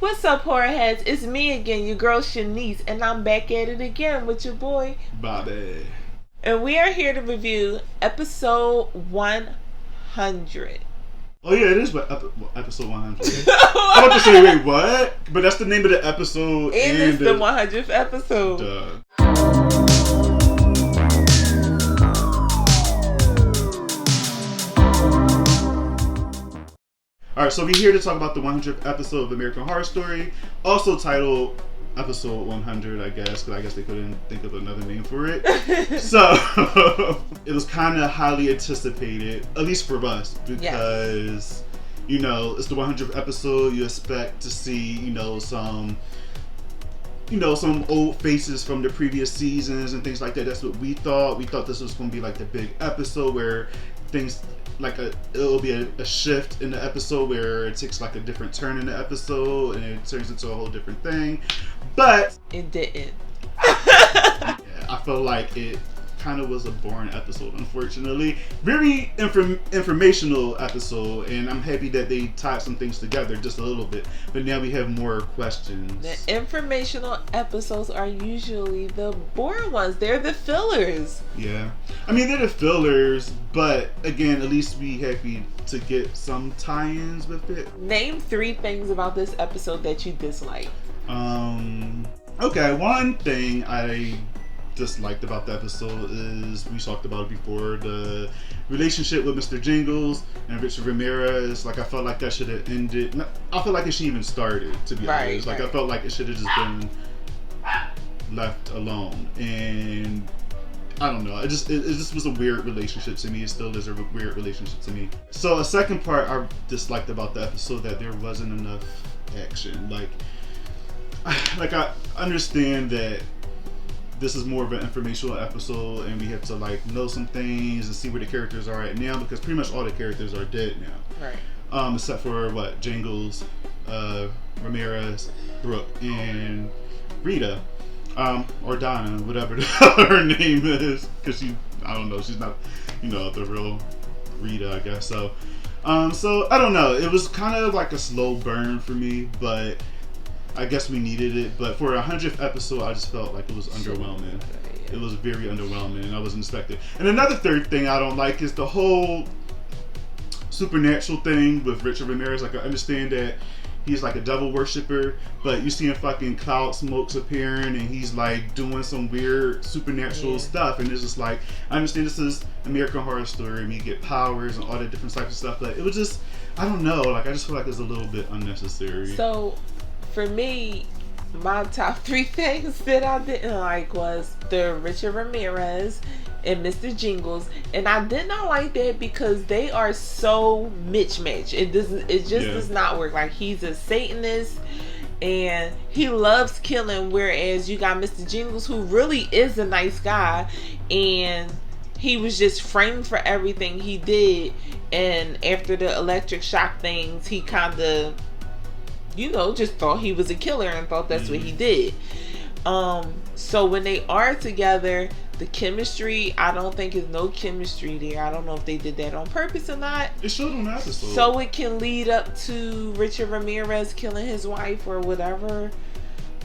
What's up, horror heads? It's me again, your girl Shanice, and I'm back at it again with your boy Bobby. And we are here to review episode 100. Oh yeah, it is episode 100. I'm about to say, wait, what? But that's the name of the episode. And it's the 100th episode. Duh. Alright, so we're here to talk about the 100th episode of American Horror Story, also titled episode 100, I guess, because I guess they couldn't think of another name for it. So, it was kind of highly anticipated, at least for us, because, you know, it's the 100th episode. You expect to see, some old faces from the previous seasons and things like that. That's what we thought. We thought this was going to be like the big episode where things, it'll be a shift in the episode where it takes like a different turn in the episode and it turns into a whole different thing. But it didn't. Yeah, I feel like it kind of was a boring episode, unfortunately. Very informational episode, and I'm happy that they tied some things together just a little bit. But now we have more questions. The informational episodes are usually the boring ones. They're the fillers. Yeah. I mean, they're the fillers, but again, at least we happy to get some tie-ins with it. Name 3 things about this episode that you dislike. Okay, one thing I disliked about the episode is, we talked about it before, the relationship with Mr. Jingles and Richard Ramirez. Like, I felt like that should have ended. I felt like it should even started, to be honest. Like, I felt like it should have just been left alone. And I don't know. It just was a weird relationship to me. It still is a weird relationship to me. So a second part I disliked about the episode, that there wasn't enough action. Like I understand that this is more of an informational episode and we have to know some things and see where the characters are at now, because pretty much all the characters are dead now. Right. Except for Jingles, Ramirez, Brooke, and Rita. Or Donna, whatever her name is, because I don't know, she's not, the real Rita, I guess. So I don't know. It was kind of like a slow burn for me, but I guess we needed it. But for a 100th episode, I just felt like it was underwhelming. It was very underwhelming, and I wasn't expecting. And another third thing I don't like is the whole supernatural thing with Richard Ramirez. Like, I understand that he's like a devil worshiper, but you see him fucking cloud smokes appearing and he's like doing some weird supernatural stuff, and it's just like, I understand this is American Horror Story and we get powers and all that different types of stuff, but it was just, I don't know, I just feel like it's a little bit unnecessary. So for me, my top 3 things that I didn't like was the Richard Ramirez and Mr. Jingles, and I did not like that because they are so mismatched. It does not work. Like, he's a Satanist and he loves killing, whereas you got Mr. Jingles, who really is a nice guy, and he was just framed for everything he did. And after the electric shock things, he kind of, just thought he was a killer and thought that's what he did. So when they are together, the chemistry, I don't think is no chemistry there. I don't know if they did that on purpose or not. It showed on the episode. So it can lead up to Richard Ramirez killing his wife or whatever.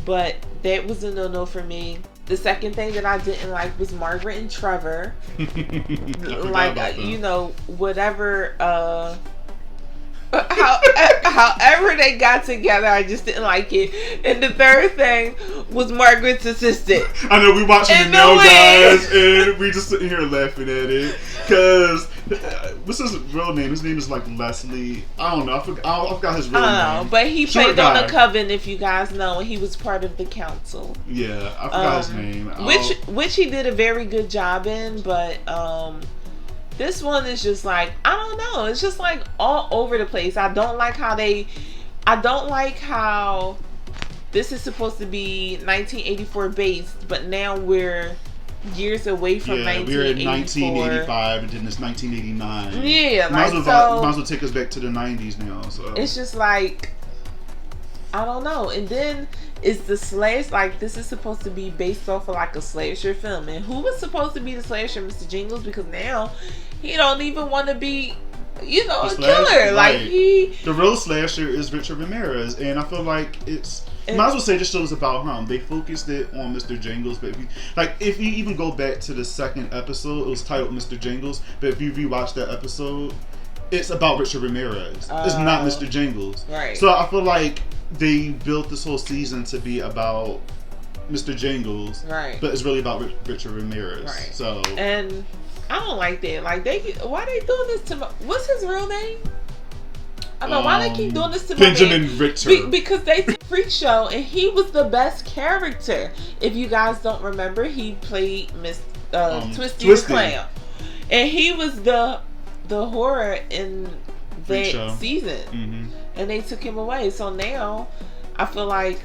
But that was a no-no for me. The second thing that I didn't like was Margaret and Trevor. Whatever however they got together, I just didn't like it. And the third thing was Margaret's assistant. I know, we watching the Nail Guys and we just sitting here laughing at it, because what's his real name? His name is like Leslie. I don't know. I forgot his real name. I don't know, but he played on the Coven, if you guys know, and he was part of the council. Yeah, I forgot his name. Which he did a very good job in, but this one is just like, I don't know. It's just like all over the place. I don't like how this is supposed to be 1984 based, but now we're years away from 1984. We're in 1985 and then it's 1989. Yeah, might as well take us back to the 90s now. So it's just like, I don't know. And then it's the slash, like, this is supposed to be based off of like a slasher film, and who was supposed to be the slasher? Mr. Jingles, because now he don't even want to be you know, The a killer. Like right. The real slasher is Richard Ramirez, and I feel like might as well say the show is about him. They focused it on Mr. Jingles, but if you even go back to the second episode, it was titled Mr. Jingles. But if you rewatch that episode, it's about Richard Ramirez. It's not Mr. Jingles. Right. So I feel like they built this whole season to be about Mr. Jingles, right? But it's really about Richard Ramirez, right? So, and I don't like that. Like why they doing this to what's his real name? I know why they keep doing this to Benjamin Richter. Because they did Freak Show, and he was the best character. If you guys don't remember, he played Twisty the Clown, and he was the horror in that season, and they took him away. So now I feel like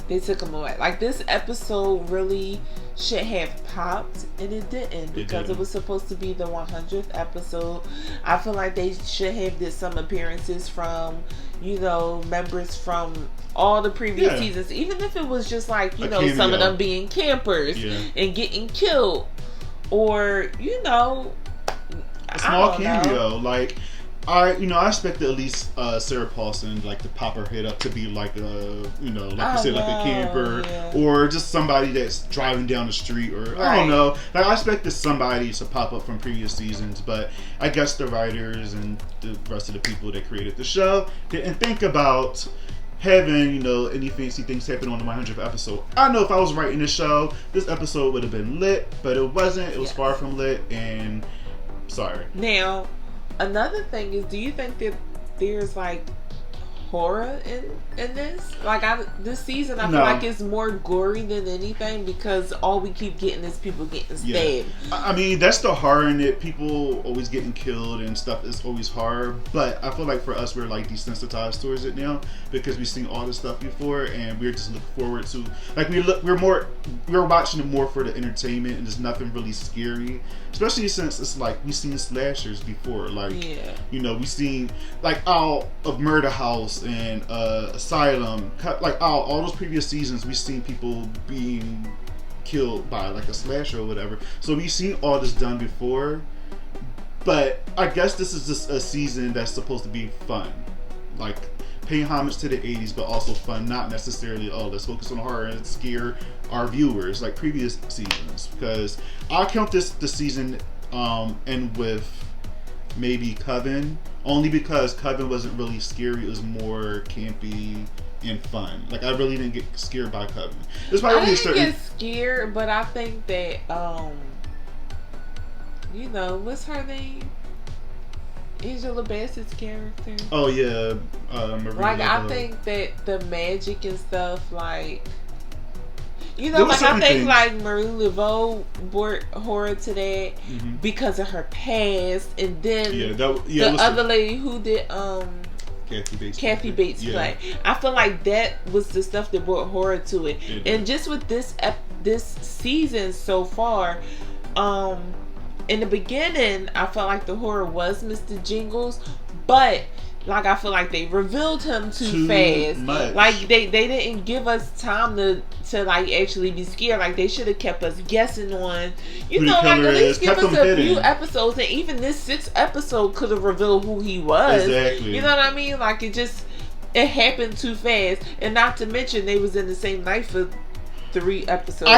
they took him away. Like, this episode really should have popped, and it didn't, because it was supposed to be the 100th episode. I feel like they should have did some appearances from, you know, members from all the previous seasons, even if it was just like, you know, cameo. Some of them being campers and getting killed, or, you know, a small cameo. Like, I expected at least Sarah Paulson, like, to pop her head up to be like a, you know, like you said, like a camper, or just somebody that's driving down the street, or I don't know. Like, I expected somebody to pop up from previous seasons, but I guess the writers and the rest of the people that created the show didn't think about having, you know, any fancy things happen on the 100th episode. I know if I was writing the show, this episode would have been lit, but it wasn't. It was far from lit, and sorry. Now, another thing is, do you think that there's like horror in this? Like, this season, I feel like it's more gory than anything, because all we keep getting is people getting stabbed. Yeah. I mean, that's the horror in it. People always getting killed and stuff is always horror. But I feel like for us, we're like desensitized towards it now, because we've seen all this stuff before, and we're just looking forward to, like, we're watching it more for the entertainment, and there's nothing really scary. Especially since it's like we've seen slashers before, like you know, we've seen like out of Murder House and Asylum, like all those previous seasons, we've seen people being killed by like a slasher or whatever. So we've seen all this done before, but I guess this is just a season that's supposed to be fun, like paying homage to the 80s, but also fun, not necessarily, let's focus on horror and scare our viewers like previous seasons. Because I'll count the season and with maybe Coven, only because Coven wasn't really scary, it was more campy and fun. Like, I really didn't get scared by Coven. I didn't get scared, but I think that you know, what's her name? Angela Bassett's character. Oh yeah, Marie. Like, I think that the magic and stuff, like, you know, like, I think like Marie Laveau brought horror to that because of her past, and then the other lady who did Kathy Bates play. I feel like that was the stuff that brought horror to it. And just with this season so far, in the beginning, I felt like the horror was Mr. Jingles, but like, I feel like they revealed him too fast. Much. Like, they didn't give us time to like actually be scared. Like, they should have kept us guessing on, you know, like, at least give us a few episodes, and even this 6th episode could have revealed who he was. Exactly. You know what I mean? Like, it happened too fast, and not to mention they was in the same night for 3 episodes.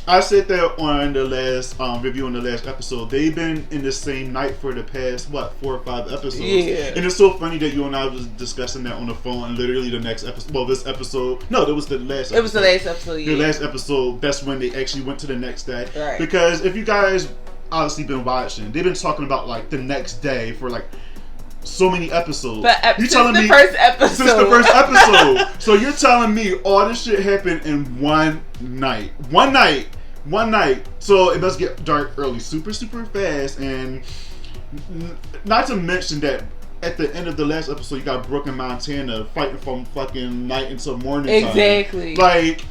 I said that on the last review on the last episode. They've been in the same night for the past 4 or 5 episodes. Yeah. And it's so funny that you and I was discussing that on the phone, and literally the next episode, well, this episode, no, that was the last episode. It was the last episode, The last episode, that's when they actually went to the next day. Right. Because if you guys obviously been watching, they've been talking about like the next day for like so many episodes. But you telling me first episode. Since the first episode. So you're telling me all this shit happened in one night. One night. So it must get dark early, super fast, and not to mention that at the end of the last episode, you got Brooke and Montana fighting from fucking night until morning time. Exactly. Like,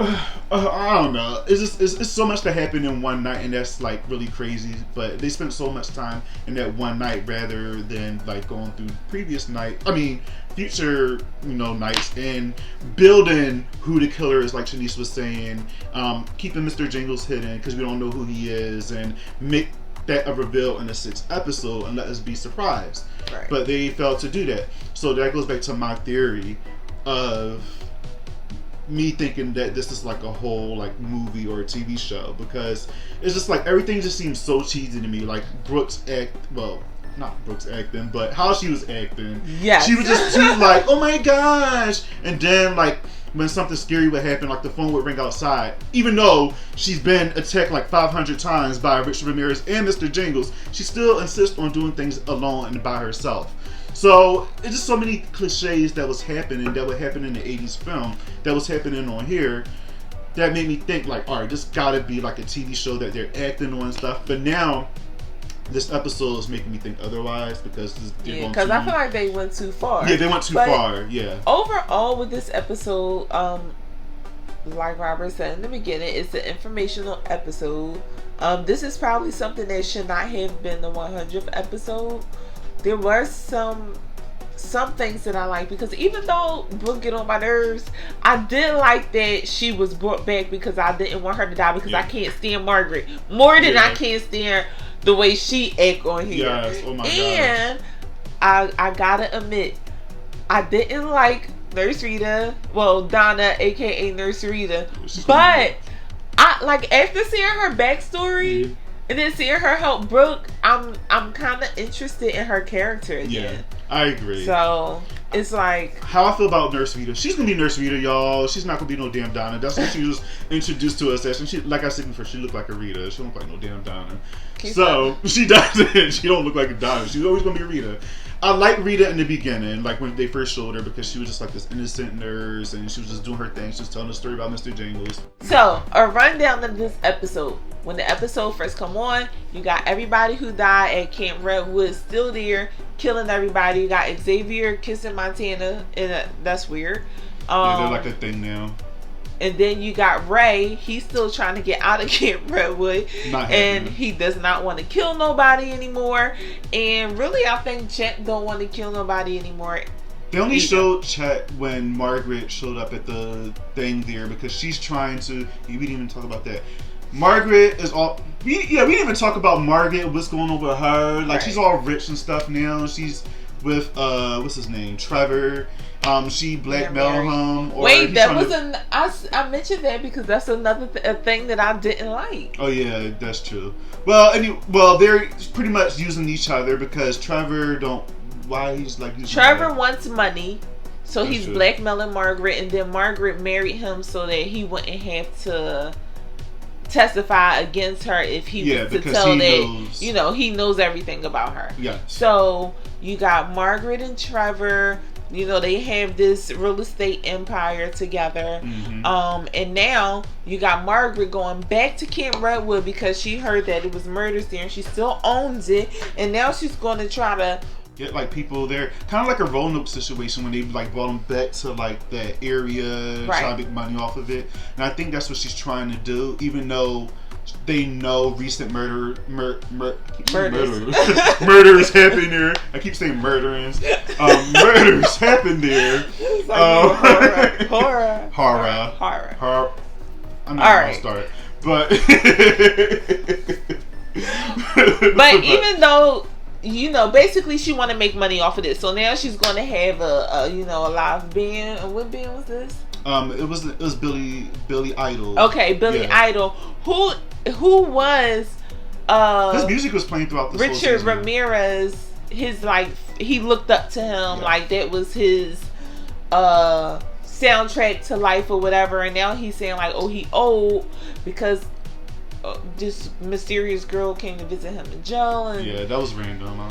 I don't know. It's so much to happen in one night, and that's like really crazy. But they spent so much time in that one night rather than like going through previous night. I mean, future, you know, nights, and building who the killer is, like Shanice was saying. Keeping Mr. Jingles hidden because we don't know who he is, and that a reveal in the 6th episode and let us be surprised. Right. But they failed to do that. So that goes back to my theory of me thinking that this is like a whole like movie or a TV show, because it's just like everything just seems so cheesy to me. Like not Brooks acting, but how she was acting. Yes. She was like, oh my gosh. And then like when something scary would happen, like the phone would ring outside. Even though she's been attacked like 500 times by Richard Ramirez and Mr. Jingles, she still insists on doing things alone and by herself. So it's just so many cliches that was happening, that would happen in the 80s film, that was happening on here, that made me think like, all right, this gotta be like a TV show that they're acting on and stuff. But now this episode is making me think otherwise, because because I feel like they went too far. Yeah, they went too far. Yeah. Overall, with this episode, like Robert said in the beginning, it's an informational episode. This is probably something that should not have been the 100th episode. There were some things that I like, because even though Brooke get on my nerves, I did like that she was brought back, because I didn't want her to die, because I can't stand Margaret more than I can't stand the way she act on here. Yes, oh my god. And I gotta admit, I didn't like Nurse Rita. Well, Donna, aka Nurse Rita. But I like, after seeing her backstory and then seeing her help Brooke, I'm kind of interested in her character again. Yeah, I agree. So it's like, how I feel about Nurse Rita. She's gonna be Nurse Rita, y'all. She's not gonna be no damn Donna. That's what she was introduced to us as. And she, like I said before, she looked like a Rita. She don't look like no damn Donna. So she doesn't. She don't look like a Donna. She's always gonna be Rita. I like Rita in the beginning, like when they first showed her, because she was just like this innocent nurse and she was just doing her thing. She was telling a story about Mr. Jingles. So a rundown of this episode. When the episode first come on, you got everybody who died at Camp Redwood still there, killing everybody. You got Xavier kissing Montana, and that's weird. Yeah, they're like a thing now. And then you got Ray. He's still trying to get out of Camp Redwood, and he does not want to kill nobody anymore. And really, I think Chet don't want to kill nobody anymore. They only showed Chet when Margaret showed up at the thing there, because she's trying to. We didn't even talk about that. Margaret is all. We didn't even talk about Margaret. What's going on with her? Like, she's all rich and stuff now. She's with what's his name, Trevor. She blackmailed him. Wait, that was I mentioned that because that's another thing that I didn't like. Oh yeah, that's true. Well, they're pretty much using each other, because Trevor Trevor wants money, so he's blackmailing Margaret, and then Margaret married him so that he wouldn't have to testify against her if he was to tell that he knows everything about her. Yeah. So you got Margaret and Trevor. They have this real estate empire together. And now you got Margaret going back to Camp Redwood because she heard that it was murders there, and she still owns it. And now she's going to try to get like people there, kind of like a Roanoke situation when they like brought them back to like that area, try to make money off of it. And I think that's what she's trying to do, even though they know recent murders murders happened there. I keep saying murderings. Murders happened there. Horror. I'm not gonna start, but but even though basically she want to make money off of this, so now she's going to have a live band. What band was this? It was Billy Idol. Okay, Billy Idol. Who was his music was playing throughout the Richard Ramirez. His he looked up to him, like that was his soundtrack to life or whatever. And now he's saying like, oh, he old because this mysterious girl came to visit him in jail. And that was random.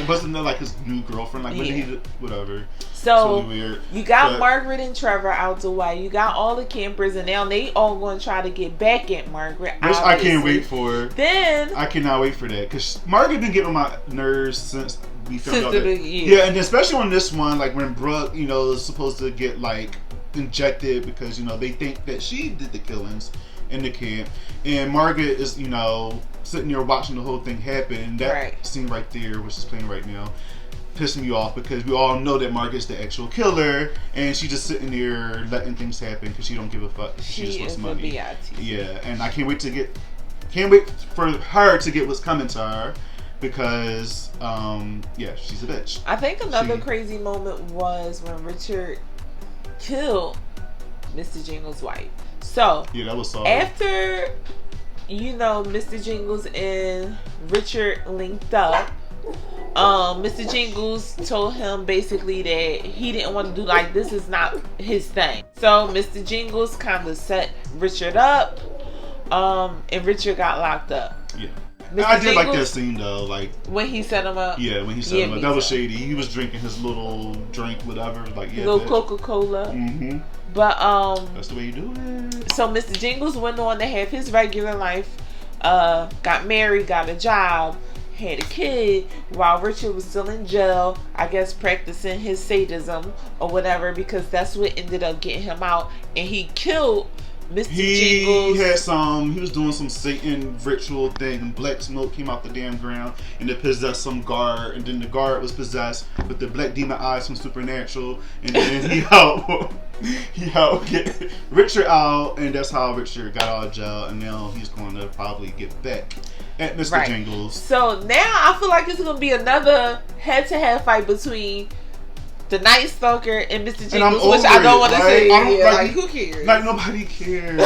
Wasn't that like his new girlfriend? Like, when he whatever. So really weird. You got Margaret and Trevor out the way. You got all the campers, and now they all going to try to get back at Margaret. Which I can't wait for. Then I cannot wait for that, because Margaret been getting on my nerves since we found out that. Yeah, and especially on this one, like when Brooke, is supposed to get like injected because they think that she did the killings in the camp, and Margaret is sitting there watching the whole thing happen, and that scene right there, which is playing right now, pissing me off, because we all know that Margaret's the actual killer, and she's just sitting there letting things happen because she don't give a fuck. She just wants money. Yeah, and I can't wait to get Can't wait for her to get what's coming to her because, yeah, she's a bitch. I think another crazy moment was when Richard killed Mr. Jingles' wife. So yeah, that was solid. After Mr. Jingles and Richard linked up, Mr. Jingles told him basically that he didn't want to do, like, this is not his thing. So Mr. Jingles kind of set Richard up, and Richard got locked up. Yeah. Mr. I did like that Jingles, scene though, like when he set him up. Yeah, when he set him up, that was shady. He was drinking his little drink, whatever, like little Coca-Cola. Mm-hmm. But that's the way you do it. So Mr. Jingles went on to have his regular life, got married, got a job, had a kid, while Richard was still in jail, I guess practicing his sadism or whatever, because that's what ended up getting him out. And he killed Mr. Jingles. He was doing some Satan ritual thing, and black smoke came out the damn ground, and it possessed some guard, and then the guard was possessed with the black demon eyes from Supernatural, and then he helped get Richard out, and that's how Richard got out of jail, and now he's going to probably get back at Mr. Jingles. So now I feel like it's going to be another head-to-head fight between the Night Stalker and Mr. Jingles, which I don't want to say. Like, who cares? Like, nobody cares.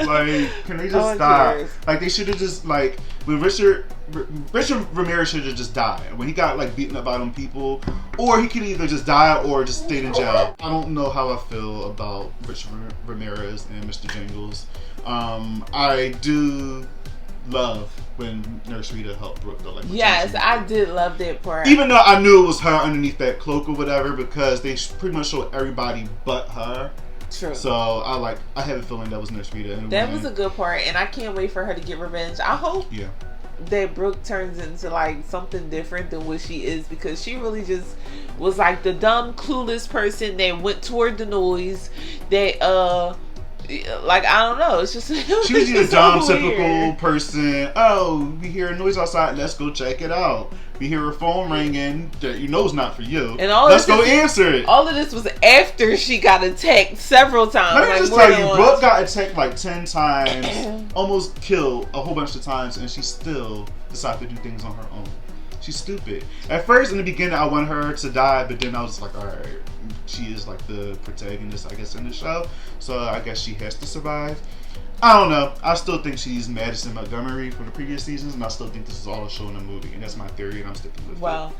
Like, can they just stop? Cares. Like, they should have just, like, when Richard Ramirez should have just died. When he got, like, beaten up by them people. Or he could either just die or just stay in jail. I don't know how I feel about Richard Ramirez and Mr. Jingles. I do love when Nurse Rita helped Brooke though. Like, yes, I did love that part. Even though I knew it was her underneath that cloak or whatever, because they pretty much showed everybody but her. True. So I have a feeling that was Nurse Rita. That was a good part, and I can't wait for her to get revenge. I hope that Brooke turns into like something different than what she is, because she really just was like the dumb, clueless person that went toward the noise. That like, I don't know. It's just she was just a dumb, typical person. Oh, we hear a noise outside. Let's go check it out. We hear a phone ringing that you know is not for you. And let's go answer it. All of this was after she got attacked several times. Let me just tell you, Brooke got attacked like 10 times, almost killed a whole bunch of times, and she still decided to do things on her own. She's stupid. At first, in the beginning, I wanted her to die, but then I was like, all right, she is like the protagonist, I guess, in the show, so I guess she has to survive. I don't know. I still think she's Madison Montgomery from the previous seasons, and I still think this is all a show and a movie, and that's my theory, and I'm sticking with it. Well,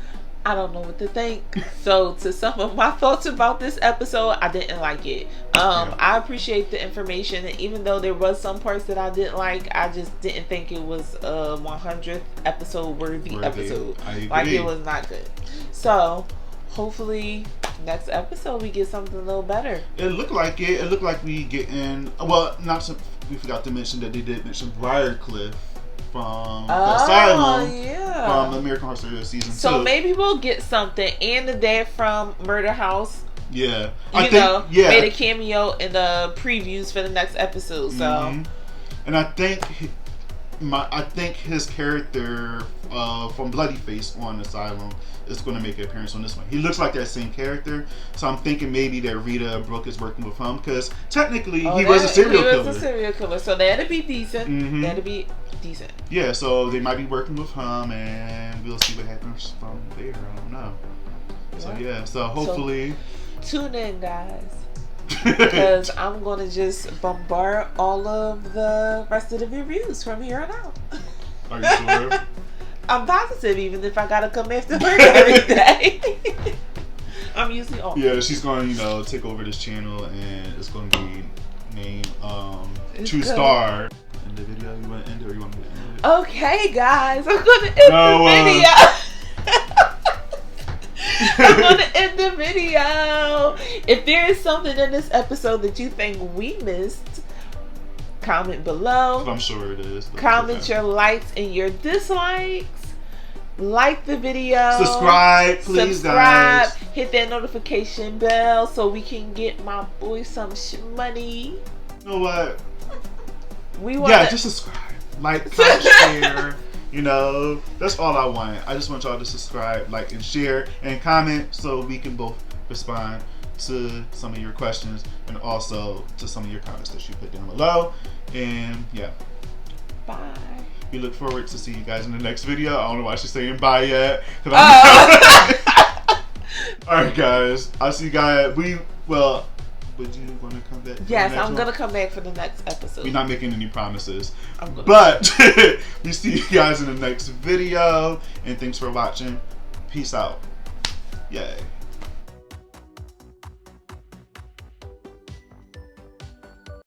I don't know what to think. So, to some of my thoughts about this episode, I didn't like it. I appreciate the information, and even though there was some parts that I didn't like, I just didn't think it was a 100th episode worthy episode. I agree. Like, it was not good. So, hopefully next episode we get something a little better. It looked like it. It looked like we getting, well, we forgot to mention that they did mention Briarcliff from the Asylum from American Horror Story season 2. So maybe we'll get something. And the dad from Murder House. Yeah. Made a cameo in the previews for the next episode. So and I think his character from Bloody Face on Asylum is going to make an appearance on this one. He looks like that same character, so I'm thinking maybe that Rita Brooke is working with him, because technically he was a serial killer. He was a serial killer, so that'd be decent. That'd be decent. Yeah, so they might be working with him, and we'll see what happens from there. I don't know. So hopefully, tune in, guys. Because I'm going to just bombard all of the rest of the reviews from here on out. Are you sure? I'm positive, even if I got to come after work every day. I'm usually off. Yeah, she's going to, take over this channel, and it's going to be named True Star. In the video, you want to end it, or you want me to end it? Okay, guys, I'm going to end the video. I'm going to end the video. If there is something in this episode that you think we missed, comment below. I'm sure it is. Comment your likes and your dislikes. Like the video. Subscribe, please, guys. Hit that notification bell so we can get my boy some money. You know what? Just subscribe. Like, comment, share. That's all I want. I just want y'all to subscribe, like, and share, and comment so we can both respond to some of your questions and also to some of your comments that you put down below. And Bye. We look forward to see you guys in the next video. I don't know why she's saying bye yet. Alright, guys. I'll see you guys. Would you want to come back? Yes, I'm going to come back for the next episode. We're not making any promises. But we see you guys in the next video. And thanks for watching. Peace out. Yay.